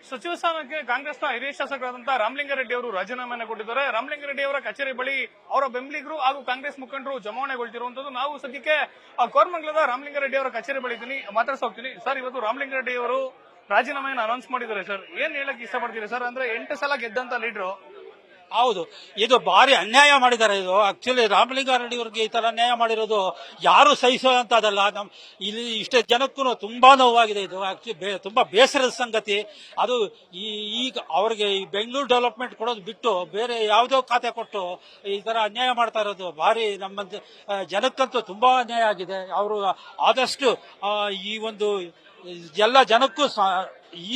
ಸಚಿವ ಸ್ಥಾನಕ್ಕೆ ಕಾಂಗ್ರೆಸ್ನ ಹಿರಿಯ ಶಾಸಕರಾದಂತಹ ರಾಮಲಿಂಗಾರೆಡ್ಡಿ ಅವರು ರಾಜೀನಾಮೆಯನ್ನು ಕೊಟ್ಟಿದ್ದಾರೆ. ರಾಮಲಿಂಗಾರೆಡ್ಡಿ ಅವರ ಕಚೇರಿ ಬಳಿ ಅವರ ಬೆಂಬಲಿಗರು ಹಾಗೂ ಕಾಂಗ್ರೆಸ್ ಮುಖಂಡರು ಜಮಾವಣೆಗೊಳ್ತಿರುವಂತದ್ದು. ನಾವು ಸದ್ಯಕ್ಕೆ ಕೋರಮಂಗಲದ ರಾಮಲಿಂಗಾರೆಡ್ಡಿ ಅವರ ಕಚೇರಿ ಬಳಿ ಇದ್ದೀನಿ, ಮಾತಾಡ್ಸ ಹೋಗ್ತೀನಿ. ಸರ್, ಇವತ್ತು ರಾಮಲಿಂಗಾರೆಡ್ಡಿ ಅವರು ರಾಜೀನಾಮೆಯನ್ನು ಅನೌನ್ಸ್ ಮಾಡಿದ್ದಾರೆ. ಸರ್, ಏನ್ ಹೇಳಕ್ ಇಷ್ಟಪಡ್ತೀರಿ ಸರ್? ಅಂದ್ರೆ 8 ಸಲ ಗೆದ್ದಂತ ಲೀಡರ್. ಹೌದು, ಇದು ಭಾರಿ ಅನ್ಯಾಯ ಮಾಡಿದ್ದಾರೆ. ಇದು ಆಕ್ಚುಲಿ ರಾಮಲಿಂಗಾರೆಡ್ಡಿ ಅವರಿಗೆ ಈ ತರ ಅನ್ಯಾಯ ಮಾಡಿರೋದು ಯಾರು ಸಹಿಸುವಂತದಲ್ಲ. ಇಲ್ಲಿ ಇಷ್ಟೇ ಜನಕ್ಕೂ ತುಂಬಾ ನೋವಾಗಿದೆ. ಇದು ಆಕ್ಚುಲಿ ತುಂಬಾ ಬೇಸರದ ಸಂಗತಿ. ಅದು ಈಗ ಅವ್ರಿಗೆ ಈ ಬೆಂಗಳೂರು ಡೆವಲಪ್ಮೆಂಟ್ ಕೊಡೋದು ಬಿಟ್ಟು ಬೇರೆ ಯಾವುದೋ ಖಾತೆ ಕೊಟ್ಟು ಈ ತರ ಅನ್ಯಾಯ ಮಾಡ್ತಾ ಇರೋದು ಭಾರಿ ನಮ್ಮ ಜನಕ್ಕಂತೂ ತುಂಬಾ ಅನ್ಯಾಯ ಆಗಿದೆ. ಅವರು ಆದಷ್ಟು ಈ ಒಂದು ಎಲ್ಲ ಜನಕ್ಕೂ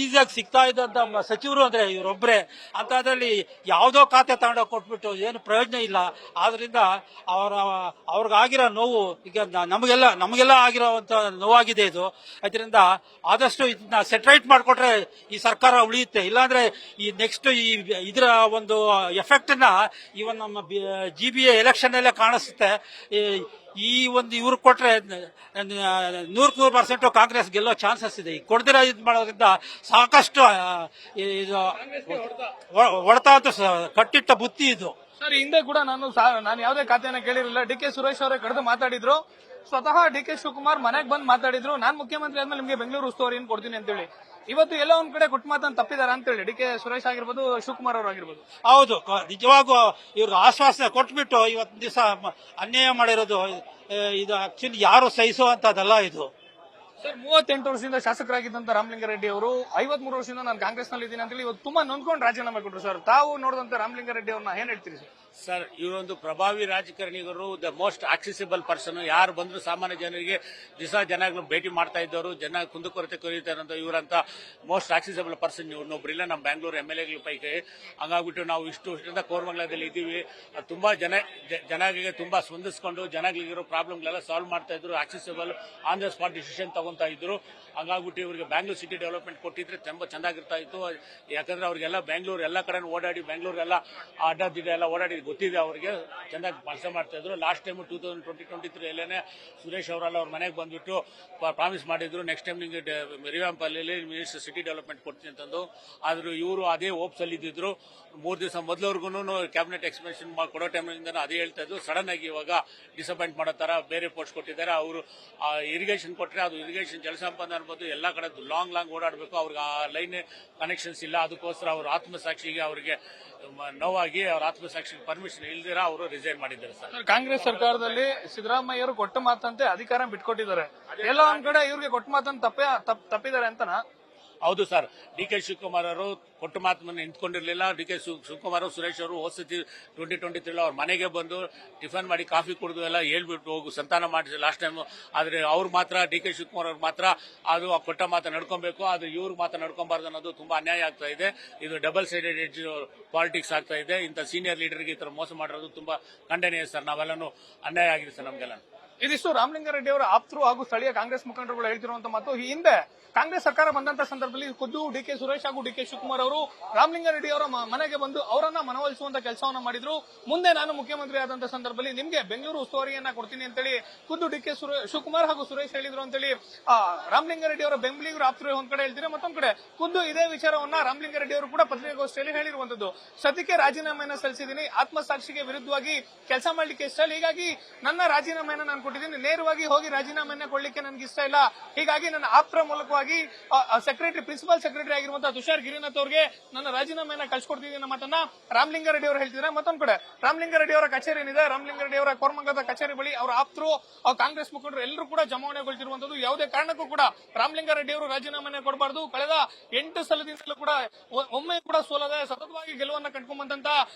ಈಸಿಯಾಗಿ ಸಿಗ್ತಾ ಇದ್ದಂತ ಸಚಿವರು ಅಂದ್ರೆ ಇವರೊಬ್ಬರೇ. ಅಂತದ್ರಲ್ಲಿ ಯಾವುದೋ ಖಾತೆ ತಗೊಂಡೋಗಿ ಕೊಟ್ಬಿಟ್ಟು ಏನು ಪ್ರಯೋಜನ ಇಲ್ಲ. ಆದ್ರಿಂದ ಅವ್ರಿಗಾಗಿರೋ ನೋವು ಈಗ ನಮಗೆಲ್ಲ ಆಗಿರೋಂತ ನೋವಾಗಿದೆ ಇದು. ಅದರಿಂದ ಆದಷ್ಟು ಇದನ್ನ ಸೆಟ್ರೈಟ್ ಮಾಡಿಕೊಟ್ರೆ ಈ ಸರ್ಕಾರ ಉಳಿಯುತ್ತೆ. ಇಲ್ಲಾಂದ್ರೆ ಈ ನೆಕ್ಸ್ಟ್ ಇದರ ಒಂದು ಎಫೆಕ್ಟ್ ನ ಇವನ್ ನಮ್ಮ GBA ಎಲೆಕ್ಷನ್ ಅಲ್ಲೇ ಕಾಣಿಸುತ್ತೆ. ಈ ಒಂದು ಇವ್ರು ಕೊಟ್ರೆ 100% ಕಾಂಗ್ರೆಸ್ ಗೆಲ್ಲೋ ಚಾನ್ಸಸ್ ಇದೆ. ಈಗ ಕೊಡದಿರ ಇದು ಮಾಡೋದ್ರಿಂದ ಸಾಕಷ್ಟು ಹೊಡೆತ ಅಂತ ಕಟ್ಟಿಟ್ಟ ಬುತ್ತಿ ಇದು. ಸರ್, ಹಿಂದೆ ಕೂಡ ನಾನು ಯಾವುದೇ ಖಾತೆಯನ್ನ ಕೇಳಿರಲಿಲ್ಲ. DK ಸುರೇಶ್ ಅವರೇ ಕರೆದು ಮಾತಾಡಿದ್ರು. ಸ್ವತಃ DK ಶಿವಕುಮಾರ್ ಮನೆಗೆ ಬಂದು ಮಾತಾಡಿದ್ರು. ನಾನು ಮುಖ್ಯಮಂತ್ರಿ ಆದ್ಮೇಲೆ ನಿಮಗೆ ಬೆಂಗಳೂರು ಉಸ್ತುವಾರಿಯನ್ನು ಕೊಡ್ತೀನಿ ಅಂತೇಳಿ. ಇವತ್ತು ಎಲ್ಲ ಒಂದ್ ಕಡೆ ಕೊಟ್ಟು ಮಾತನ್ನು ತಪ್ಪಿದಾರ ಅಂತೇಳಿ DK ಸುರೇಶ್ ಆಗಿರ್ಬೋದು, ಶಿವಕುಮಾರ್ ಅವರು ಆಗಿರ್ಬೋದು. ಹೌದು, ನಿಜವಾಗೂ ಇವ್ರಿಗೆ ಆಶ್ವಾಸನೆ ಕೊಟ್ಬಿಟ್ಟು ಇವತ್ತು ದಿವಸ ಅನ್ಯಾಯ ಮಾಡಿರೋದು ಇದು ಆಕ್ಚುಲಿ ಯಾರು ಸಹಿಸುವಂತದಲ್ಲ ಇದು. ಸರ್, 38 ವರ್ಷದಿಂದ ಶಾಸಕರಾಗಿದ್ದಂತ ರಾಮಲಿಂಗಾರೆಡ್ಡಿ ಅವರು 53 ವರ್ಷದಿಂದ ನಾನು ಕಾಂಗ್ರೆಸ್ ನಲ್ಲಿ ಇದ್ದೀನಿ ಅಂತೇಳಿ ಇವತ್ತು ತುಂಬಾ ನೊಂದ್ಕೊಂಡು ರಾಜೀನಾಮೆ ಕೊಟ್ಟರು. ಸರ್, ತಾವು ನೋಡಿದಂತ ರಾಮಲಿಂಗಾರೆಡ್ಡಿ ಅವ್ರನ್ನ ಏನ್ ಹೇಳ್ತೀರಿ ಸರ್? ಸರ್, ಇವರೊಂದು ಪ್ರಭಾವಿ ರಾಜಕಾರಣಿಗರು, ದ ಮೋಸ್ಟ್ ಆಕ್ಸೆಸಿಬಲ್ ಪರ್ಸನ್. ಯಾರು ಬಂದ್ರು ಸಾಮಾನ್ಯ ಜನರಿಗೆ ದಿವಸ ಜನಗಳು ಭೇಟಿ ಮಾಡ್ತಾ ಇದ್ದವರು, ಜನ ಕುಂದುಕೊರತೆ ಕೊರಿತಾರಂತ ಇವರಂತ ಮೋಸ್ಟ್ ಆಕ್ಸೆಸಿಬಲ್ ಪರ್ಸನ್ ಇನ್ನೊಬ್ರಿಲ್ಲ ನಮ್ಮ ಬ್ಯಾಂಗ್ಳೂರು MLA ಪೈಕಿ. ಹಂಗಾಗ್ಬಿಟ್ಟು ನಾವು ಇಷ್ಟು ವರ್ಷದಿಂದ ಕೋರಮಂಗಲದಲ್ಲಿ ಇದ್ದೀವಿ. ತುಂಬಾ ಜನಗಳಿಗೆ ತುಂಬಾ ಸ್ಪಂದಿಸಿಕೊಂಡು ಜನಗಳಿಗಿರೋ ಪ್ರಾಬ್ಲಮ್ಗಳೆಲ್ಲ ಸಾಲ್ವ್ ಮಾಡ್ತಾ ಇದ್ರು. Accessible on the spot decision ತಗೊಂತಾ ಇದ್ರು. ಹಂಗಾಗ್ಬಿಟ್ಟು ಇವರಿಗೆ ಬ್ಯಾಂಗ್ಳೂರ್ ಸಿಟಿ ಡೆವಲಪ್ಮೆಂಟ್ ಕೊಟ್ಟಿದ್ರೆ ತುಂಬಾ ಚೆನ್ನಾಗಿರ್ತಾ ಇತ್ತು. ಯಾಕಂದ್ರೆ ಅವ್ರಿಗೆಲ್ಲ ಬ್ಯಾಂಗ್ಳೂರ್ ಎಲ್ಲ ಕಡೆ ಓಡಾಡಿ, ಬ್ಯಾಂಗ್ಳೂರೆಲ್ಲ ಅಡ್ಡದಿಡ್ಡ ಎಲ್ಲ ಓಡಾಡಿ ಗೊತ್ತಿದೆ. ಅವರಿಗೆ ಚೆನ್ನಾಗಿ ಕೆಲಸ ಮಾಡ್ತಾ ಇದ್ರು. ಲಾಸ್ಟ್ ಟೈಮ್ 2023 ಅಲ್ಲೇನೆ ಸುರೇಶ್ ಅವರೆಲ್ಲ ಅವ್ರ ಮನೆಗೆ ಬಂದ್ಬಿಟ್ಟು ಪ್ರಾಮಿಸ್ ಮಾಡಿದ್ರು, ನೆಕ್ಸ್ಟ್ ಟೈಮ್ ನಿಮಗೆ ರಿವ್ಯಾಂಪಲ್ಲಿ ಮಿನಿಸ್ಟರ್ ಸಿಟಿ ಡೆವಲಪ್ಮೆಂಟ್ ಕೊಡ್ತೀನಿ ಅಂತಂದು. ಆದ್ರೂ ಇವರು ಅದೇ ಹೋಪ್ಸ್ ಅಲ್ಲಿ ಇದ್ದಿದ್ರು. 3 ದಿವಸ ಮೊದಲವರೆಗೂ ಕ್ಯಾಬಿನೆಟ್ ಎಕ್ಸ್ಪೆನ್ಷನ್ ಕೊಡೋ ಟೈಮಿಂದ ಅದೇ ಹೇಳ್ತಾ ಇದ್ರು. ಸಡನ್ ಆಗಿ ಇವಾಗ ಡಿಸಪಾಯಿಂಟ್ ಮಾಡೋ ತರ ಬೇರೆ ಪೋಸ್ಟ್ ಕೊಟ್ಟಿದ್ದಾರೆ. ಅವರು ಇರಿಗೇಷನ್ ಕೊಟ್ಟರೆ ಅದು ಇರಿಗೇಷನ್ ಜಲಸಂಪನ್ನ ಅನ್ಬೋದು ಎಲ್ಲ ಕಡೆ ಲಾಂಗ್ ಓಡಾಡಬೇಕು. ಅವ್ರಿಗೆ ಆ ಲೈನ್ ಕನೆಕ್ಷನ್ಸ್ ಇಲ್ಲ. ಅದಕ್ಕೋಸ್ಕರ ಅವ್ರ ಆತ್ಮಸಾಕ್ಷಿಗೆ ಅವರಿಗೆ ನೋವಾಗಿ ಅವ್ರ ಆತ್ಮಸಾಕ್ಷಿಗೆ ಪರ್ಮಿಷನ್ ಇಲ್ದಿರ ಅವರು ರಿಸೈನ್ ಮಾಡಿದ್ದಾರೆ. ಸರ್, ಕಾಂಗ್ರೆಸ್ ಸರ್ಕಾರದಲ್ಲಿ ಸಿದ್ದರಾಮಯ್ಯ ಅವರು ಕೊಟ್ಟ ಮಾತಂತೆ ಅಧಿಕಾರ ಬಿಟ್ಕೊಟ್ಟಿದ್ದಾರೆ. ಎಲ್ಲ ಒಂದ್ ಕಡೆ ಇವ್ರಿಗೆ ಕೊಟ್ಟ ಮಾತನ್ನು ತಪ್ಪಿದ್ದಾರೆ ಅಂತನಾ? ಹೌದು ಸರ್, DK ಶಿವಕುಮಾರ್ ಅವರು ಕೊಟ್ಟ ಮಾತನ್ನು ನಿಂತ್ಕೊಂಡಿರ್ಲಿಲ್ಲ. DK ಶಿವಕುಮಾರ್ ಸುರೇಶ್ ಅವರು ಹೋದ್ಸತಿ 2023 ಅವ್ರ ಮನೆಗೆ ಬಂದು ಟಿಫನ್ ಮಾಡಿ ಕಾಫಿ ಕುಡಿದು ಎಲ್ಲ ಹೇಳ್ಬಿಟ್ಟು ಹೋಗು ಸಂತಾನ ಮಾಡಿಸಿ ಲಾಸ್ಟ್ ಟೈಮ್. ಆದ್ರೆ ಅವ್ರು ಮಾತ್ರ DK ಶಿವಕುಮಾರ್ ಅವ್ರು ಮಾತ್ರ ಅದು ಕೊಟ್ಟ ಮಾತು ನಡ್ಕೊಬೇಕು, ಅದು ಇವ್ರು ಮಾತ್ರ ನಡ್ಕೊಬಾರ್ದು ಅನ್ನೋದು ತುಂಬಾ ಅನ್ಯಾಯ ಆಗ್ತಾ ಇದೆ. ಇದು ಡಬಲ್ ಸೈಡೆಡ್ ಎಡ್ಜ್ ಪಾಲಿಟಿಕ್ಸ್ ಆಗ್ತಾ ಇದೆ. ಇಂಥ ಸೀನಿಯರ್ ಲೀಡರ್ಗೆ ಈ ತರ ಮೋಸ ಮಾಡಿರೋದು ತುಂಬಾ ಖಂಡನೀಯ ಸರ್. ನಾವೆಲ್ಲನೂ ಅನ್ಯಾಯ ಆಗಿದೆ ಸರ್ ನಮ್ಗೆಲ್ಲ. ಇದಿಷ್ಟು ರಾಮಲಿಂಗಾರೆಡ್ಡಿ ಅವರ ಆಪ್ತರು ಹಾಗೂ ಸ್ಥಳೀಯ ಕಾಂಗ್ರೆಸ್ ಮುಖಂಡರುಗಳು ಹೇಳ್ತಿರುವಂತಹ ಮಾತು. ಈ ಹಿಂದೆ ಕಾಂಗ್ರೆಸ್ ಸರ್ಕಾರ ಬಂದಂತ ಸಂದರ್ಭದಲ್ಲಿ ಖುದ್ದು DK ಸುರೇಶ್ ಹಾಗೂ DK ಶಿವಕುಮಾರ್ ಅವರು ರಾಮಲಿಂಗಾರೆಡ್ಡಿ ಅವರ ಮನೆಗೆ ಬಂದು ಅವರನ್ನ ಮನವೊಲಿಸುವಂತ ಕೆಲಸವನ್ನ ಮಾಡಿದ್ರು. ಮುಂದೆ ನಾನು ಮುಖ್ಯಮಂತ್ರಿ ಆದಂತ ಸಂದರ್ಭದಲ್ಲಿ ನಿಮ್ಗೆ ಬೆಂಗಳೂರು ಉಸ್ತುವಾರಿಯನ್ನ ಕೊಡ್ತೀನಿ ಅಂತೇಳಿ ಖುದ್ದು DK ಶಿವಕುಮಾರ್ ಹಾಗೂ ಸುರೇಶ್ ಹೇಳಿದ್ರು ಅಂತೇಳಿ ರಾಮಲಿಂಗಾರೆಡ್ಡಿ ಅವರ ಬೆಂಬಲಿಗರು ಆಪ್ತರು ಒಂದ್ ಕಡೆ ಹೇಳ್ತಾರೆ. ಮತ್ತೊಂದ್ ಕಡೆ ಖುದ್ದು ಇದೇ ವಿಚಾರವನ್ನ ರಾಮಲಿಂಗಾರೆಡ್ಡಿ ಅವರು ಕೂಡ ಪತ್ರಿಕಾಗೋಷ್ಠಿಯಲ್ಲಿ ಹೇಳಿರುವಂತದ್ದು. ಸದ್ಯಕ್ಕೆ ರಾಜೀನಾಮೆಯನ್ನ ಸಲ್ಲಿಸಿದ್ದೀನಿ, ಆತ್ಮಸಾಕ್ಷಿಗೆ ವಿರುದ್ಧವಾಗಿ ಕೆಲಸ ಮಾಡ್ಲಿಕ್ಕೆ ಇಷ್ಟ ಇಲ್ಲ, ಹೀಗಾಗಿ ನನ್ನ ರಾಜೀನಾಮೆಯನ್ನ ನಾನು ಕೊಟ್ಟಿದ್ದೀನಿ. ನೇರವಾಗಿ ಹೋಗಿ ರಾಜೀನಾಮೆಯನ್ನ ಕೊಡ್ಲಿಕ್ಕೆ ನನ್ಗೆ ಇಷ್ಟ ಇಲ್ಲ, ಹೀಗಾಗಿ ನನ್ನ ಆಪ್ತರ ಮೂಲಕವಾಗಿ ಪ್ರಿನ್ಸಿಪಲ್ ಸೆಕ್ರೆಟರಿ ಆಗಿರುವಂತಹ ತುಷಾರ್ ಗಿರಿನಾಥ್ ಅವರಿಗೆ ನನ್ನ ರಾಜೀನಾಮೆಯನ್ನ ಕಳ್ಸಿಕೊಡ್ತಿದ್ದೀನಿ ಅನ್ನೋ ಮಾತನ್ನ ರಾಮಲಿಂಗಾರೆಡ್ಡಿ ಅವರು ಹೇಳ್ತಿದ್ದಾರೆ. ಮತ್ತೊಂದ್ ಕಡೆ ರಾಮಲಿಂಗಾರೆಡ್ಡಿ ಅವರ ಕಚೇರಿ ಏನಿದೆ, ರಾಮಲಿಂಗಾರೆಡ್ಡಿ ಅವರ ಕೋರಮಂಗಲದ ಕಚೇರಿ ಬಳಿ ಅವರ ಆಪ್ತರು ಕಾಂಗ್ರೆಸ್ ಮುಖಂಡರು ಎಲ್ಲರೂ ಕೂಡ ಜಮಾವಣೆಗೊಳ್ತಿರುವಂತದ್ದು. ಯಾವುದೇ ಕಾರಣಕ್ಕೂ ಕೂಡ ರಾಮಲಿಂಗಾರೆಡ್ಡಿ ಅವರು ರಾಜೀನಾಮೆಯನ್ನ ಕೊಡಬಾರದು. ಕಳೆದ 8 ಸಲದಿಂದಲೂ ಕೂಡ ಒಮ್ಮೆ ಕೂಡ ಸೋಲದೆ ಸತತವಾಗಿ ಗೆಲುವನ್ನ ಕಂಡುಕೊಂಡಂತ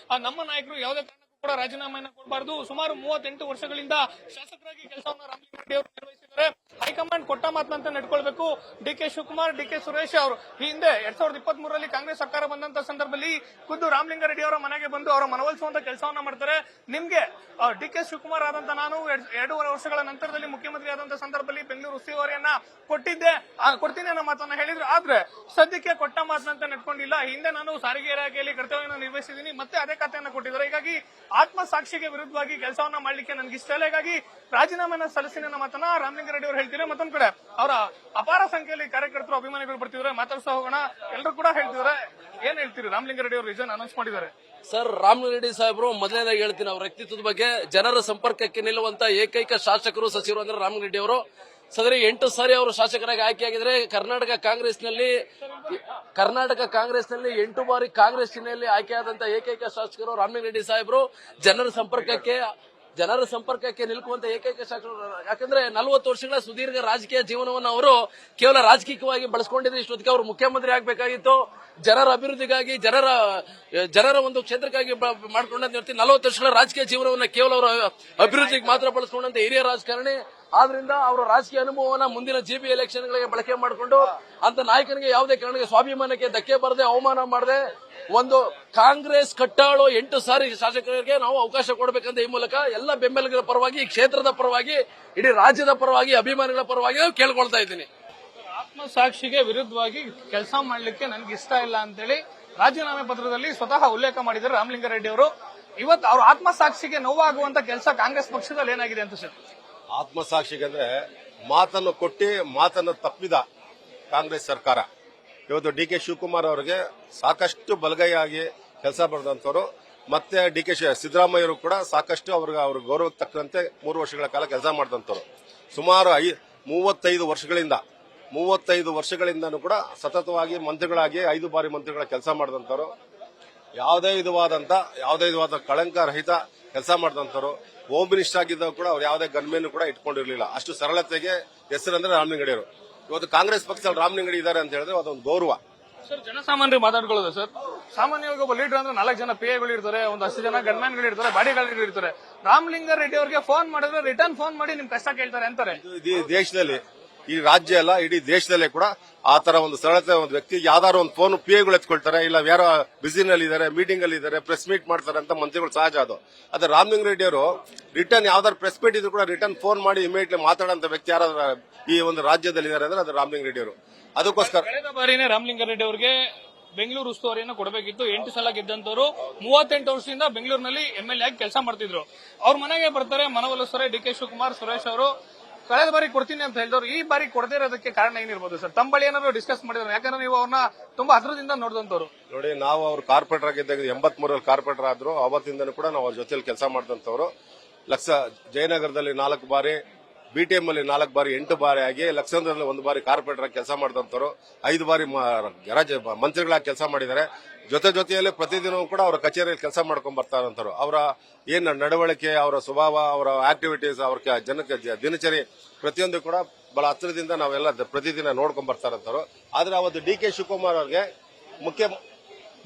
ನಮ್ಮ ನಾಯಕರು ಯಾವುದೇ ಕೂಡ ರಾಜೀನಾಮೆಯನ್ನ ಕೊಡಬಾರದು. ಸುಮಾರು 38 ವರ್ಷಗಳಿಂದ ಶಾಸಕರಾಗಿ ಕೆಲಸವನ್ನು ರಾಮಲಿಂಗಾರೆಡ್ಡಿ ಅವರು ನಿರ್ವಹಿಸಿದ್ದಾರೆ. ಹೈಕಮಾಂಡ್ ಕೊಟ್ಟ ಮಾತಂತೆ ನಡ್ಕೊಳ್ಬೇಕು. DK ಶಿವಕುಮಾರ್, DK ಸುರೇಶ್ ಅವರು ಈ ಹಿಂದೆ 2023 ಕಾಂಗ್ರೆಸ್ ಸರ್ಕಾರ ಬಂದಂತ ಸಂದರ್ಭದಲ್ಲಿ ಖುದ್ದು ರಾಮಲಿಂಗಾರೆಡ್ಡಿ ಅವರ ಮನೆಗೆ ಬಂದು ಅವರ ಮನವೊಲಿಸುವಂತ ಕೆಲಸವನ್ನ ಮಾಡ್ತಾರೆ. ನಿಮ್ಗೆ DK ಶಿವಕುಮಾರ್ ಆದಂತ ನಾನು 2.5 ವರ್ಷಗಳ ನಂತರದಲ್ಲಿ ಮುಖ್ಯಮಂತ್ರಿ ಆದಂತ ಸಂದರ್ಭದಲ್ಲಿ ಬೆಂಗಳೂರು ಉಸ್ತುವಾರಿಯನ್ನ ಕೊಡ್ತೀನಿ ಅನ್ನೋ ಮಾತನ್ನ ಹೇಳಿದ್ರು. ಆದ್ರೆ ಸದ್ಯಕ್ಕೆ ಕೊಟ್ಟ ಮಾತಂತೆ ನಡ್ಕೊಂಡಿಲ್ಲ. ಹಿಂದೆ ನಾನು ಸಾರಿಗೆ ಇಲಾಖೆಯಲ್ಲಿ ಕರ್ತವ್ಯವನ್ನು ನಿರ್ವಹಿಸಿದ್ದೀನಿ, ಮತ್ತೆ ಅದೇ ಖಾತೆಯನ್ನ ಕೊಟ್ಟಿದ್ದಾರೆ. ಹೀಗಾಗಿ ಆತ್ಮಸಾಕ್ಷಿಗೆ ವಿರುದ್ಧವಾಗಿ ಕೆಲಸವನ್ನ ಮಾಡ್ಲಿಕ್ಕೆ ನನ್ಗೆ ಇಷ್ಟ ಇಲ್ಲ, ಹೀಗಾಗಿ ರಾಜೀನಾಮೆನ ಸಲ್ಲಿಸಿ ನನ್ನ ಮಾತನ್ನ ರಾಮಲಿಂಗಾರೆಡ್ಡಿ ಅವರು ಹೇಳ್ತಿದ್ರೆ. ಮತ್ತೊಂದ್ ಕಡೆ ಅವರ ಅಪಾರ ಸಂಖ್ಯೆಯಲ್ಲಿ ಕಾರ್ಯಕರ್ತರು ಅಭಿಮಾನಿಗಳು ಬರ್ತಿದ್ರೆ, ಮಾತಾಡ್ತಾ ಹೋಗೋಣ. ಎಲ್ಲರೂ ಕೂಡ ಹೇಳ್ತಿದ್ರೆ, ಏನ್ ಹೇಳ್ತೀರಿ? ರಾಮಲಿಂಗಾರೆಡ್ಡಿ ಅವರು ರಿಸೈನ್ ಅನೌನ್ಸ್ ಮಾಡಿದ್ದಾರೆ. ಸರ್, ರಾಮಲಿಂಗಾರೆಡ್ಡಿ ಸಾಹೇಬರು ಮೊದಲನೇದಾಗಿ ಹೇಳ್ತೀನಿ, ಅವ್ರ ವ್ಯಕ್ತಿತ್ವದ ಬಗ್ಗೆ, ಜನರ ಸಂಪರ್ಕಕ್ಕೆ ನಿಲ್ಲುವಂತ ಏಕೈಕ ಶಾಸಕರು ಸಚಿವರು ಅಂದ್ರೆ ರಾಮಲಿಂಗಾರೆಡ್ಡಿ ಅವರು. ಸದರಿ 8 ಸಾರಿ ಅವರು ಶಾಸಕರಾಗಿ ಆಯ್ಕೆಯಾಗಿದ್ರೆ ಕರ್ನಾಟಕ ಕಾಂಗ್ರೆಸ್ನಲ್ಲಿ 8 ಬಾರಿ ಕಾಂಗ್ರೆಸ್ ಚಿಹ್ನೆಯಲ್ಲಿ ಆಯ್ಕೆಯಾದಂತ ಏಕೈಕ ಶಾಸಕರು ರಾಮಲಿಂಗಾರೆಡ್ಡಿ ಸಾಹೇಬರು. ಜನರ ಸಂಪರ್ಕಕ್ಕೆ ನಿಲ್ಲುವಂತ ಏಕೈಕ ಶಾಸಕರು. ಯಾಕಂದ್ರೆ 40 ವರ್ಷಗಳ ಸುದೀರ್ಘ ರಾಜಕೀಯ ಜೀವನವನ್ನು ಅವರು ಕೇವಲ ರಾಜಕೀಯವಾಗಿ ಬಳಸ್ಕೊಂಡಿದ್ರೆ ಇಷ್ಟೊತ್ತಿಗೆ ಅವರು ಮುಖ್ಯಮಂತ್ರಿ ಆಗಬೇಕಾಗಿತ್ತು. ಜನರ ಅಭಿವೃದ್ಧಿಗಾಗಿ, ಜನರ ಒಂದು ಕ್ಷೇತ್ರಕ್ಕಾಗಿ ಮಾಡ್ಕೊಂಡಂತ 40 ವರ್ಷಗಳ ರಾಜಕೀಯ ಜೀವನವನ್ನ ಕೇವಲ ಅವರ ಅಭಿವೃದ್ಧಿಗೆ ಮಾತ್ರ ಬಳಸ್ಕೊಂಡಂತ ಹಿರಿಯ ರಾಜಕಾರಣಿ. ಆದ್ರಿಂದ ಅವರ ರಾಜಕೀಯ ಅನುಭವವನ್ನ ಮುಂದಿನ ಜಿಪಿ ಎಲೆಕ್ಷನ್ಗಳಿಗೆ ಬಳಕೆ ಮಾಡಿಕೊಂಡು ಅಂತ ನಾಯಕನಿಗೆ ಯಾವುದೇ ಕಾರಣಕ್ಕೆ ಸ್ವಾಭಿಮಾನಕ್ಕೆ ಧಕ್ಕೆ ಬರದೆ, ಅವಮಾನ ಮಾಡದೆ, ಒಂದು ಕಾಂಗ್ರೆಸ್ ಕಟ್ಟಾಳು 8 ಸಾರಿ ಶಾಸಕರಿಗೆ ನಾವು ಅವಕಾಶ ಕೊಡಬೇಕಂತ ಈ ಮೂಲಕ ಎಲ್ಲ ಬೆಂಬಲಿಗರ ಪರವಾಗಿ, ಈ ಕ್ಷೇತ್ರದ ಪರವಾಗಿ, ಇಡೀ ರಾಜ್ಯದ ಪರವಾಗಿ, ಅಭಿಮಾನಿಗಳ ಪರವಾಗಿ ಕೇಳ್ಕೊಳ್ತಾ ಇದ್ದೀನಿ. ಆತ್ಮಸಾಕ್ಷಿಗೆ ವಿರುದ್ಧವಾಗಿ ಕೆಲಸ ಮಾಡ್ಲಿಕ್ಕೆ ನನ್ಗೆ ಇಷ್ಟ ಇಲ್ಲ ಅಂತೇಳಿ ರಾಜೀನಾಮೆ ಪತ್ರದಲ್ಲಿ ಸ್ವತಃ ಉಲ್ಲೇಖ ಮಾಡಿದ್ದಾರೆ ರಾಮಲಿಂಗಾರೆಡ್ಡಿ ಅವರು. ಇವತ್ತು ಅವ್ರ ಆತ್ಮಸಾಕ್ಷಿಗೆ ನೋವಾಗುವಂತ ಕೆಲಸ ಕಾಂಗ್ರೆಸ್ ಪಕ್ಷದಲ್ಲಿ ಏನಾಗಿದೆ ಅಂತ ಸರ್? ಆತ್ಮಸಾಕ್ಷಿಗೆ ಅಂದ್ರೆ ಮಾತನ್ನು ಕೊಟ್ಟಿ ಮಾತನ್ನು ತಪ್ಪಿದ ಕಾಂಗ್ರೆಸ್ ಸರ್ಕಾರ. ಇವತ್ತು ಡಿ ಕೆ ಶಿವಕುಮಾರ್ ಅವರಿಗೆ ಸಾಕಷ್ಟು ಬಲಗೈಯಾಗಿ ಕೆಲಸ ಮಾಡಿದಂತವರು, ಮತ್ತೆ ಡಿ ಕೆ ಸಿದ್ದರಾಮಯ್ಯರು ಕೂಡ ಸಾಕಷ್ಟು ಅವ್ರ ಗೌರವಕ್ಕೆ ತಕ್ಕಂತೆ 3 ವರ್ಷಗಳ ಕಾಲ ಕೆಲಸ ಮಾಡಿದಂತವರು. ಸುಮಾರು 35 ವರ್ಷಗಳಿಂದನೂ ಕೂಡ ಸತತವಾಗಿ ಮಂತ್ರಿಗಳಾಗಿ 5 ಬಾರಿ ಮಂತ್ರಿಗಳ ಕೆಲಸ ಮಾಡಿದಂತವರು. ಯಾವುದೇ ವಿಧವಾದ ಕಳಂಕ ರಹಿತ ಕೆಲಸ ಮಾಡಿದಂತವರು. ಹೋಮ್ ಮಿನಿಸ್ಟರ್ ಆಗಿದ್ದಾಗ ಕೂಡ ಅವ್ರು ಯಾವುದೇ ಗನ್ಮೇನ್ ಕೂಡ ಇಟ್ಕೊಂಡಿರಲಿಲ್ಲ. ಅಷ್ಟು ಸರಳತೆಗೆ ಹೆಸರಂದ್ರೆ ರಾಮಲಿಂಗಾರೆಡ್ಡಿ ಅವರು. ಇವತ್ತು ಕಾಂಗ್ರೆಸ್ ಪಕ್ಷದಲ್ಲಿ ರಾಮಲಿಂಗಾರೆಡ್ಡಿ ಇದ್ದಾರೆ ಅಂತ ಹೇಳಿದ್ರೆ ಅದೊಂದು ಗೌರವ. ಸರ್, ಜನಸಾಮಾನ್ಯರು ಮಾತಾಡ್ಕೊಳ್ಳೋದು ಸರ್, ಸಾಮಾನ್ಯವಾಗಿ ಒಬ್ಬ ಲೀಡರ್ ಅಂದ್ರೆ 4 ಜನ ಪಿಎಗಳು ಇರ್ತಾರೆ, ಒಂದು 10 ಜನ ಗನ್ಮ್ಯಾನ್ಗಳು ಇರ್ತಾರೆ, ಬಾಡಿಗಳು ಇರ್ತಾರೆ. ರಾಮಲಿಂಗಾರೆಡ್ಡಿ ಅವರಿಗೆ ಫೋನ್ ಮಾಡಿದ್ರೆ ರಿಟರ್ನ್ ಫೋನ್ ಮಾಡಿ ನಿಮ್ ಕಷ್ಟ ಕೇಳ್ತಾರೆ ಅಂತಾರೆ. ಈ ದೇಶದಲ್ಲಿ, ಈ ರಾಜ್ಯ ಅಲ್ಲ ಇಡೀ ದೇಶದಲ್ಲೇ ಕೂಡ ಆ ತರ ಒಂದು ಸರಳತೆ ಒಂದು ವ್ಯಕ್ತಿ ಯಾವ್ದಾರು ಒಂದು ಫೋನ್ ಪಿಎಗಳು ಎತ್ಕೊಳ್ತಾರೆ, ಇಲ್ಲ ಯಾರೋ ಬಿಸಿನಲ್ಲಿ ಇದ್ದಾರೆ, ಮೀಟಿಂಗ್ ಅಲ್ಲಿ ಇದ್ದಾರೆ, ಪ್ರೆಸ್ ಮೀಟ್ ಮಾಡ್ತಾರೆ ಅಂತ ಮಂತ್ರಿಗಳು ಸಹಜ ಅದು. ಆದ್ರೆ ರಾಮಲಿಂಗಾರೆಡ್ಡಿ ಅವರು ರಿಟರ್ನ್ ಯಾವ್ದಾರು ಪ್ರೆಸ್ ಮೀಟ್ ಇದ್ರು ಕೂಡ ರಿಟರ್ನ್ ಫೋನ್ ಮಾಡಿ ಇಮಿಡಿಯೇಟ್ಲಿ ಮಾತಾಡೋಂತ ವ್ಯಕ್ತಿ ಯಾರಾದ್ರೂ ಈ ಒಂದು ರಾಜ್ಯದಲ್ಲಿ ಇದ್ದಾರೆ ಅಂದ್ರೆ ಅದು ರಾಮಲಿಂಗಾರೆಡ್ಡಿ ಅವರು. ಅದಕ್ಕೋಸ್ಕರ ಕಳೆದ ಬಾರಿನೇ ರಾಮಲಿಂಗಾರೆಡ್ಡಿ ಅವರಿಗೆ ಬೆಂಗಳೂರು ಉಸ್ತುವಾರಿಯನ್ನು ಕೊಡಬೇಕಿತ್ತು. 8 ಸಲ ಗೆದ್ದಂತವರು 38 ವರ್ಷದಿಂದ ಬೆಂಗಳೂರಿನಲ್ಲಿ MLA ಆಗಿ ಕೆಲಸ ಮಾಡ್ತಿದ್ರು. ಅವ್ರ ಮನೆಗೆ ಬರ್ತಾರೆ, ಮನವೊಲಿಸ್ತಾರೆ ಡಿ ಕೆ ಶಿವಕುಮಾರ್, ಸುರೇಶ್ ಅವರು. ಕಳೆದ ಬಾರಿ ಕೊಡ್ತೀನಿ ಅಂತ ಹೇಳಿದವರು ಈ ಬಾರಿ ಕೊಡದೇ ಇರೋದಕ್ಕೆ ಕಾರಣ ಏನಿರ್ಬೋದು ಸರ್? ತಮ್ಮ ಬಳಿ ಏನಾದ್ರು ಡಿಸ್ಕಸ್ ಮಾಡಿದ್ರು? ಯಾಕಂದ್ರೆ ನೀವು ಅವ್ರನ್ನ ತುಂಬಾ ಹತ್ರದಿಂದ ನೋಡಿದಂತವ್ರು. ನೋಡಿ, ನಾವು ಅವ್ರು ಕಾರ್ಪೊರೇಟರ್ ಆಗಿದ್ದಾಗ 83ರಲ್ಲಿ ಕಾರ್ಪೊರೇಟರ್ ಆದ್ರು. ಅವತ್ತಿಂದನೂ ಕೂಡ ನಾವು ಅವ್ರ ಜೊತೆಲಿ ಕೆಲಸ ಮಾಡಿದಂತವ್ರು. ಜಯನಗರದಲ್ಲಿ 4 ಬಾರಿ, ಬಿಟಿಎಂ ಅಲ್ಲಿ 4 ಬಾರಿ, 8 ಬಾರಿ ಆಗಿ, ಲಕ್ಷಂದ್ರಲ್ಲಿ 1 ಬಾರಿ ಕಾರ್ಪೊರೇಟರ್ ಆಗಿ ಕೆಲಸ ಮಾಡಿದಂತವ್ರು. 5 ಬಾರಿ ಮಂತ್ರಿಗಳಾಗಿ ಕೆಲಸ ಮಾಡಿದ್ದಾರೆ. ಜೊತೆಯಲ್ಲಿ ಪ್ರತಿದಿನವೂ ಕೂಡ ಅವರ ಕಚೇರಿಯಲ್ಲಿ ಕೆಲಸ ಮಾಡ್ಕೊಂಡ್ ಬರ್ತಾ ಇರೋಂಥವ್ರು. ಅವರ ಏನ್ ನಡವಳಿಕೆ, ಅವರ ಸ್ವಭಾವ, ಅವರ ಆಕ್ಟಿವಿಟೀಸ್, ಅವ್ರ ಜನಕ್ಕೆ ದಿನಚರಿ ಪ್ರತಿಯೊಂದು ಕೂಡ ಬಹಳ ಹತ್ತಿರದಿಂದ ನಾವೆಲ್ಲ ಪ್ರತಿದಿನ ನೋಡ್ಕೊಂಡ್ ಬರ್ತಾ ಇರೋಂಥವ್ರು. ಆದ್ರೆ ಅವತ್ತು ಡಿ ಕೆ ಶಿವಕುಮಾರ್ ಅವರಿಗೆ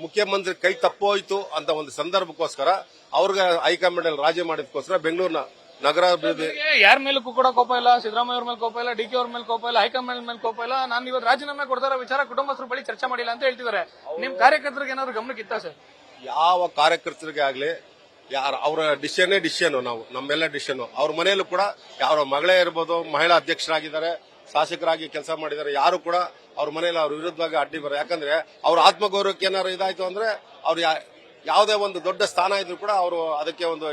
ಮುಖ್ಯಮಂತ್ರಿ ಕೈ ತಪ್ಪೋಯ್ತು ಅಂತ ಒಂದು ಸಂದರ್ಭಕ್ಕೋಸ್ಕರ ಅವ್ರಿಗೆ ಹೈಕಮಾಂಡ್ ಅಲ್ಲಿ ರಾಜಿ ಮಾಡಿದಕ್ಕೋಸ್ಕರ ಬೆಂಗಳೂರಿನ ನಗರಾಭಿವೃದ್ಧಿ ಯಾರ ಮೇಲೂ ಕೂಡ ಕೋಪ ಇಲ್ಲ, ಸಿದ್ದರಾಮಯ್ಯ ಅವ್ರ ಮೇಲೆ ಕೋಪ ಇಲ್ಲ, ಡಿ ಕೆ ಅವ್ರ ಮೇಲೆ ಕೋಪ ಇಲ್ಲ, ಹೈಕಮಾಂಡ್ ಮೇಲೆ ಕೋಪ ಇಲ್ಲ. ನಾನು ಇವತ್ತು ರಾಜೀನಾಮೆ ಕೊಡ್ತಾರ ವಿಚಾರ ಕುಟುಂಬಸ್ಥರ ಬಳಿ ಚರ್ಚೆ ಮಾಡಿಲ್ಲ ಅಂತ ಹೇಳ್ತಿದ್ದಾರೆ. ನಿಮ್ ಕಾರ್ಯಕರ್ತರಿಗೆ ಏನಾದ್ರು ಗಮನಕ್ಕೆ ಇತ್ತ ಸರ್? ಯಾವ ಕಾರ್ಯಕರ್ತರಿಗೆ ಆಗ್ಲಿ ಅವರ ಡಿಸಿಷನ್ ನಮ್ಮೆಲ್ಲ ಡಿಸಿಷನ್. ಅವ್ರ ಮನೆಯಲ್ಲೂ ಕೂಡ ಅವರ ಮಗಳೇ ಇರ್ಬೋದು, ಮಹಿಳಾ ಅಧ್ಯಕ್ಷರಾಗಿದ್ದಾರೆ, ಶಾಸಕರಾಗಿ ಕೆಲಸ ಮಾಡಿದ್ದಾರೆ. ಯಾರು ಕೂಡ ಅವ್ರ ಮನೆಯಲ್ಲಿ ಅವ್ರ ವಿರುದ್ಧವಾಗಿ ಅಡ್ಡಿ ಬರ. ಯಾಕಂದ್ರೆ ಅವ್ರ ಆತ್ಮಗೌರವಕ್ಕೆ ಏನಾದ್ರು ಇದಾಯ್ತು ಅಂದ್ರೆ ಅವ್ರು ಯಾವುದೇ ಒಂದು ದೊಡ್ಡ ಸ್ಥಾನ ಇದ್ರು ಕೂಡ ಅವರು ಅದಕ್ಕೆ ಒಂದು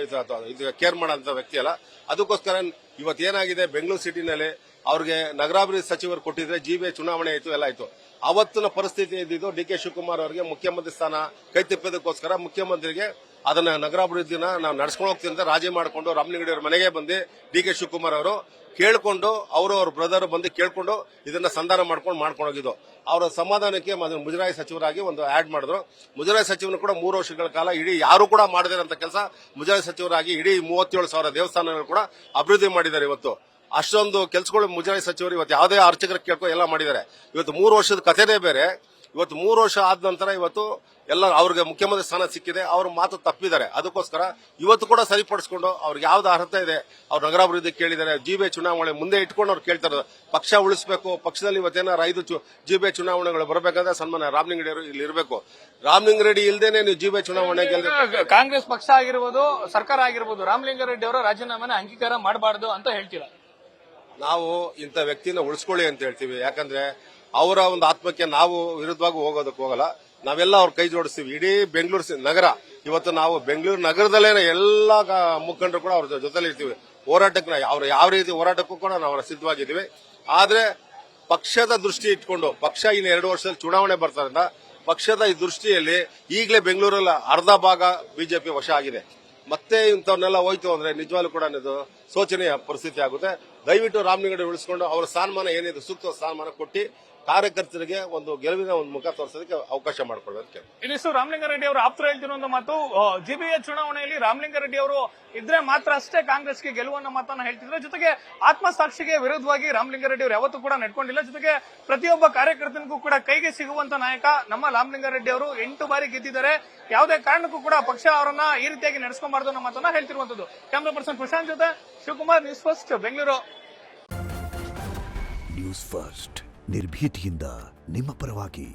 ಕೇರ್ ಮಾಡೋಂತ ವ್ಯಕ್ತಿ ಅಲ್ಲ. ಅದಕ್ಕೋಸ್ಕರ ಇವತ್ತೇನಾಗಿದೆ, ಬೆಂಗಳೂರು ಸಿಟಿನಲ್ಲಿ ಅವ್ರಿಗೆ ನಗರಾಭಿವೃದ್ಧಿ ಸಚಿವರು ಕೊಟ್ಟಿದ್ರೆ ಜಿಬಿಎ ಚುನಾವಣೆ ಆಯ್ತು, ಎಲ್ಲ ಆಯ್ತು. ಅವತ್ತಿನ ಪರಿಸ್ಥಿತಿ ಇದ್ದಿದ್ದು ಡಿ ಕೆ ಶಿವಕುಮಾರ್ ಅವರಿಗೆ ಮುಖ್ಯಮಂತ್ರಿ ಸ್ಥಾನ ಕೈ ತಪ್ಪಿದಕ್ಕೋಸ್ಕರ ಮುಖ್ಯಮಂತ್ರಿಗೆ ಅದನ್ನ ನಗರಾಭಿವೃದ್ಧಿನ ನಾವು ನಡ್ಸ್ಕೊಂಡು ಹೋಗ್ತೀವಿ ಅಂತ ರಾಜಿ ಮಾಡಿಕೊಂಡು ರಾಮಲಿಂಗಾರೆಡ್ಡಿ ಅವರ ಮನೆಗೆ ಬಂದು ಡಿ ಕೆ ಶಿವಕುಮಾರ್ ಅವರು ಕೇಳ್ಕೊಂಡು, ಅವ್ರ ಬ್ರದರ್ ಬಂದು ಕೇಳ್ಕೊಂಡು ಇದನ್ನ ಸಂಧಾನ ಮಾಡ್ಕೊಂಡು ಹೋಗಿದ್ದು. ಅವರ ಸಮಾಧಾನಕ್ಕೆ ಮುಜರಾಯಿ ಸಚಿವರಾಗಿ ಒಂದು ಆಡ್ ಮಾಡಿದ್ರು. ಮುಜರಾಯಿ ಸಚಿವನು ಕೂಡ 3 ವರ್ಷಗಳ ಕಾಲ ಇಡೀ ಯಾರು ಕೂಡ ಮಾಡದಿರಂತ ಕೆಲಸ ಮುಜರಾಯಿ ಸಚಿವರಾಗಿ ಇಡೀ 37,000 ದೇವಸ್ಥಾನಗಳು ಕೂಡ ಅಭಿವೃದ್ಧಿ ಮಾಡಿದ್ದಾರೆ. ಇವತ್ತು ಅಷ್ಟೊಂದು ಕೆಲಸಗಳು ಮುಜರಾಯಿ ಸಚಿವರು ಇವತ್ತು ಯಾವುದೇ ಅರ್ಚಕರ ಕೇಳ್ಕೊ ಎಲ್ಲ ಮಾಡಿದ್ದಾರೆ. ಇವತ್ತು 3 ವರ್ಷದ ಕಥೆನೇ ಬೇರೆ. ಇವತ್ತು 3 ವರ್ಷ ಆದ ನಂತರ ಇವತ್ತು ಎಲ್ಲ ಅವ್ರಿಗೆ ಮುಖ್ಯಮಂತ್ರಿ ಸ್ಥಾನ ಸಿಕ್ಕಿದೆ. ಅವ್ರ ಮಾತು ತಪ್ಪಿದ್ದಾರೆ. ಅದಕ್ಕೋಸ್ಕರ ಇವತ್ತು ಕೂಡ ಸರಿಪಡಿಸಿಕೊಂಡು ಅವ್ರಿಗೆ ಯಾವ್ದು ಅರ್ಹತೆ ಇದೆ ಅವ್ರು ನಗರಾಭಿವೃದ್ಧಿ ಕೇಳಿದ್ದಾರೆ. ಜಿಬಿಎ ಚುನಾವಣೆ ಮುಂದೆ ಇಟ್ಕೊಂಡು ಅವ್ರು ಕೇಳ್ತಾರೆ. ಪಕ್ಷ ಉಳಿಸಬೇಕು, ಪಕ್ಷದಲ್ಲಿ ಇವತ್ತೇನಾರು 5 ಜಿಬಿಎ ಚುನಾವಣೆಗಳು ಬರಬೇಕಂದ್ರೆ ಸನ್ಮಾನ್ಯ ರಾಮಲಿಂಗಾರೆಡ್ಡಿ ಅವರು ಇಲ್ಲಿ ಇರಬೇಕು. ರಾಮಲಿಂಗಾರೆಡ್ಡಿ ಇಲ್ದೇನೆ ನೀವು ಜಿಬಿಎ ಚುನಾವಣೆ ಕಾಂಗ್ರೆಸ್ ಪಕ್ಷ ಆಗಿರ್ಬೋದು, ಸರ್ಕಾರ ಆಗಿರ್ಬೋದು, ರಾಮಲಿಂಗಾರೆಡ್ಡಿ ಅವರ ರಾಜೀನಾಮೆನ ಅಂಗೀಕಾರ ಮಾಡಬಾರದು ಅಂತ ಹೇಳ್ತೀರಾ? ನಾವು ಇಂಥ ವ್ಯಕ್ತಿನ ಉಳಿಸ್ಕೊಳ್ಳಿ ಅಂತ ಹೇಳ್ತೀವಿ. ಯಾಕಂದ್ರೆ ಅವರ ಒಂದು ಆತ್ಮಕ್ಕೆ ನಾವು ವಿರುದ್ಧವಾಗಿ ಹೋಗೋದಕ್ಕೆ ಹೋಗಲ್ಲ. ನಾವೆಲ್ಲ ಅವ್ರ ಕೈ ಜೋಡಿಸ್ತೀವಿ. ಇಡೀ ಬೆಂಗಳೂರು ನಗರ ಇವತ್ತು ನಾವು ಬೆಂಗಳೂರು ನಗರದಲ್ಲೇ ಎಲ್ಲ ಮುಖಂಡರು ಕೂಡ ಅವ್ರ ಜೊತೆಲಿ ಇರ್ತೀವಿ. ಹೋರಾಟಕ್ಕೆ ಅವ್ರು ಯಾವ ರೀತಿ ಹೋರಾಟಕ್ಕೂ ಕೂಡ ನಾವು ಸಿದ್ಧವಾಗಿದ್ದೀವಿ. ಆದ್ರೆ ಪಕ್ಷದ ದೃಷ್ಟಿ ಇಟ್ಕೊಂಡು, ಪಕ್ಷ ಇನ್ನು 2 ವರ್ಷದಲ್ಲಿ ಚುನಾವಣೆ ಬರ್ತಾರಿಂದ ಪಕ್ಷದ ಈ ದೃಷ್ಟಿಯಲ್ಲಿ ಈಗಲೇ ಬೆಂಗಳೂರಲ್ಲಿ ಅರ್ಧ ಭಾಗ ಬಿಜೆಪಿ ವಶ ಆಗಿದೆ. ಮತ್ತೆ ಇಂಥವನ್ನೆಲ್ಲ ಹೋಯ್ತು ಅಂದ್ರೆ ನಿಜವಾಗ್ಲೂ ಕೂಡ ಇದು ಶೋಚನೀಯ ಪರಿಸ್ಥಿತಿ ಆಗುತ್ತೆ. ದಯವಿಟ್ಟು ರಾಮಲಿಂಗಾರೆಡ್ಡಿ ಉಳಿಸಿಕೊಂಡು ಅವರ ಸ್ಥಾನಮಾನ ಏನಿದೆ ಸೂಕ್ತ ಸ್ಥಾನಮಾನ ಕೊಟ್ಟು ಕಾರ್ಯಕರ್ತರಿಗೆ ಒಂದು ಗೆಲುವಿನ ಒಂದು ಮುಖ ತೋರಿಸೋದಕ್ಕೆ ಅವಕಾಶ ಮಾಡಿಕೊಡ್ಬೇಕು. ಇನ್ನಿಷ್ಟು ರಾಮಲಿಂಗಾರೆಡ್ಡಿ ಅವರು ಆಪ್ತರು ಹೇಳ್ತಿರುವಂತ ಮಾತು, ಜಿಬಿಎ ಚುನಾವಣೆಯಲ್ಲಿ ರಾಮಲಿಂಗಾರೆಡ್ಡಿ ಅವರು ಇದ್ರೆ ಮಾತ್ರ ಅಷ್ಟೇ ಕಾಂಗ್ರೆಸ್ಗೆ ಗೆಲುವನ್ನ ಮಾತನ್ನ ಹೇಳ್ತಿದ್ರೆ. ಜೊತೆಗೆ ಆತ್ಮಸಾಕ್ಷಿಗೆ ವಿರುದ್ಧವಾಗಿ ರಾಮಲಿಂಗಾರೆಡ್ಡಿ ಅವರು ಯಾವತ್ತೂ ಕೂಡ ನಡ್ಕೊಂಡಿಲ್ಲ. ಜೊತೆಗೆ ಪ್ರತಿಯೊಬ್ಬ ಕಾರ್ಯಕರ್ತನಿಗೂ ಕೂಡ ಕೈಗೆ ಸಿಗುವಂತ ನಾಯಕ ನಮ್ಮ ರಾಮಲಿಂಗಾರೆಡ್ಡಿ ಅವರು 8 ಬಾರಿ ಗೆದ್ದಿದ್ದಾರೆ. ಯಾವುದೇ ಕಾರಣಕ್ಕೂ ಕೂಡ ಪಕ್ಷ ಅವರನ್ನ ಈ ರೀತಿಯಾಗಿ ನಡೆಸ್ಕೊಂಬಾರ್ದು ಅನ್ನೋ ಮಾತನ್ನ ಹೇಳ್ತಿರುವಂತದ್ದು. ಕ್ಯಾಮರಾ ಪರ್ಸನ್ ಪ್ರಶಾಂತ್ ಜೊತೆ Shivakumar, news first Bengaluru. News first ನಿರ್ಭೀತಿಯಿಂದ ನಿಮ್ಮ ಪರವಾಗಿ.